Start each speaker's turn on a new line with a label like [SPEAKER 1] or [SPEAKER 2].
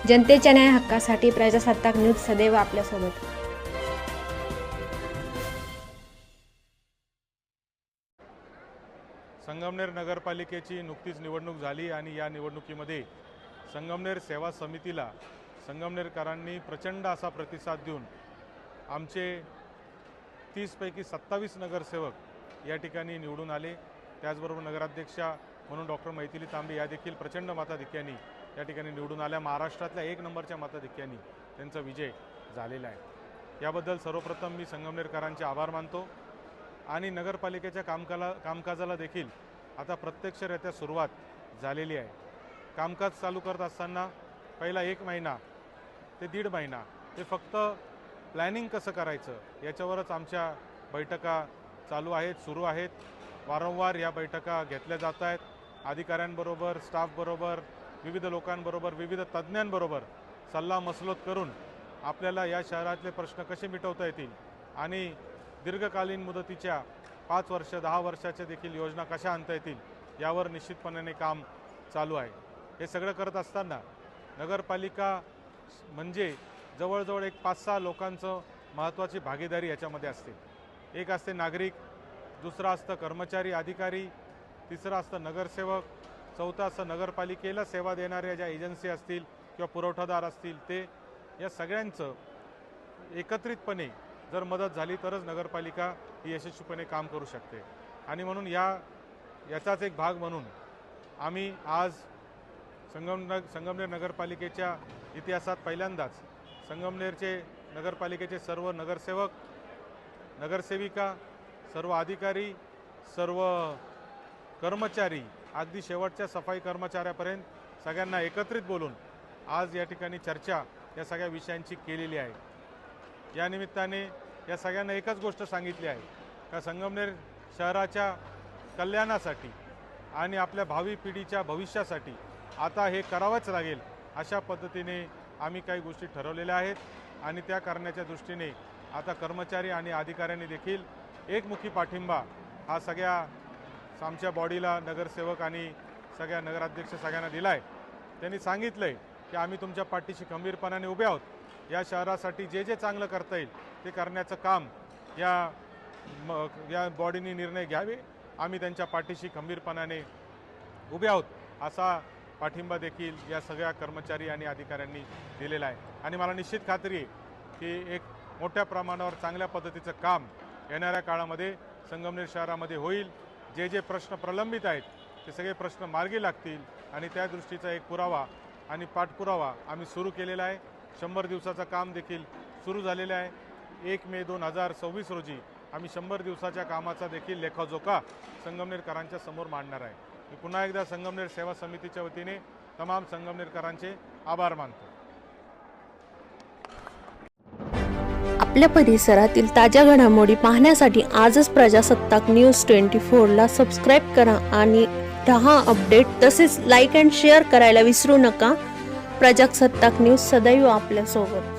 [SPEAKER 1] जनतेच्या न्याय हक्कासाठी प्रजासत्ताक न्यूज सदैव आपल्यासोबत।
[SPEAKER 2] संगमनेर नगरपालिकेची नुकतीच निवडणूक झाली आणि या निवडणुकीमध्ये संगमनेर सेवा समितीला संगमनेरकरांनी प्रचंड असा प्रतिसाद देऊन आमचे 30 पैकी 27 नगरसेवक या ठिकाणी निवडून आले। त्याचबरोबर नगराध्यक्षा म्हणून डॉक्टर मैथिली तांबे या देखील प्रचंड मताधिक्याने या ठिकाणी निवडून आल्या। महाराष्ट्रातल्या 1 नंबरच्या मताधिक्याने त्यांचा विजय झालेला आहे। याबद्दल सर्वप्रथम मी संगमनेरकरांचे आभार मानतो आणि नगरपालिकेच्या कामकाजाला देखील आता प्रत्यक्षरित्या सुरुवात झालेली आहे। कामकाज चालू करत असताना पहिला 1 महिना ते 1.5 महिना ते फक्त प्लॅनिंग कसं करायचं याच्यावरच आमच्या बैठका चालू आहेत, सुरू आहेत। वारंवार या बैठका घेतल्या जात आहेत। अधिकाऱ्यांबरोबर, स्टाफबरोबर, विविध लोकांबरोबर, विविध तज्ज्ञांबरोबर सल्लामसलत करून आपल्याला या शहरातले प्रश्न कसे मिटवता येतील आणि दीर्घकालीन मुदतीच्या 5 वर्ष 10 वर्षाच्या देखील योजना कशा आणता येतील यावर निश्चितपणे काम चालू आहे। हे सगळं करत असताना नगरपालिका म्हणजे जवळजवळ एक 5-6 लोकांचं महत्त्वाची भागीदारी याच्यामध्ये असते। एक असते नागरिक, दुसरा असतं कर्मचारी अधिकारी, तिसरा असतं नगरसेवक, चौथा असतं नगरपालिकेला सेवा देणाऱ्या ज्या एजन्सी असतील किंवा पुरवठादार असतील ते। या सगळ्यांचं एकत्रितपणे जर मदत झाली तरच नगरपालिका ही यशस्वीपणे काम करू शकते। आणि म्हणून याचाच एक भाग म्हणून आम्ही आज संगमनेर नगरपालिकेच्या इतिहासात पहिल्यांदाच संगमनेरचे नगरपालिकेचे सर्व नगरसेवक, नगरसेविका, सर्व अधिकारी, सर्व कर्मचारी, अगदी शेवटच्या सफाई कर्मचाऱ्यापर्यंत सगळ्यांना एकत्रित बोलून आज या ठिकाणी चर्चा या सगळ्या विषयांची केलेली आहे। या निमित्ताने या सगळ्यांना एकच गोष्ट सांगितली आहे का संगमनेर शहराच्या कल्याणासाठी आणि आपल्या भावी पिढीच्या भविष्यासाठी आता हे करावंच लागेल अशा पद्धतीने आम्ही काही गोष्टी ठरवलेल्या आहेत आणि त्या करण्याच्या दृष्टीने आता कर्मचारी आणि अधिकाऱ्यांनी देखील एकमुखी पाठिंबा हा सगळ्या आमच्या बॉडीला नगरसेवक आणि सगळ्या नगराध्यक्ष सगळ्यांना दिला आहे। त्यांनी सांगितलं आहे की आम्ही तुमच्या पाठीशी खंबीरपणाने उभे आहोत। या शहरासाठी जे जे चांगलं करता येईल ते करण्याचं काम या बॉडीने निर्णय घ्यावे। आम्ही त्यांच्या पाठीशी खंबीरपणाने उभे आहोत असा पाठिंबा देखील या सगळ्या कर्मचारी आणि अधिकाऱ्यांनी दिलेला आहे। आणि मला निश्चित खात्री आहे की एक मोठ्या प्रमाणावर चांगल्या पद्धतीचं काम येणाऱ्या काळामध्ये संगमनेर शहरामध्ये होईल। जे जे प्रश्न प्रलंबित आहेत ते सगळे प्रश्न मार्गी लागतील आणि त्या दृष्टीचा एक पुरावा आणि पाठपुरावा आम्ही सुरू केलेला आहे। 100 दिवसाचं काम देखील सुरू झालेलं आहे। 1 मे 2026 रोजी आम्ही 100 दिवसाच्या कामाचा देखील लेखाजोखा संगमनेरकरांच्या समोर मांडणार आहे। मी पुन्हा एकदा संगमनेर सेवा समितीच्या वतीने तमाम संगमनेरकरांचे आभार मानतो।
[SPEAKER 3] आपल्या परिसरातील ताज्या घडामोडी पाहण्यासाठी आजच प्रजासत्ताक न्यूज 24 ला सबस्क्राईब करा आणि रहा अपडेट। तसेच लाईक अँड शेअर करायला विसरू नका। प्रजासत्ताक न्यूज सदैव आपल्यासोबत।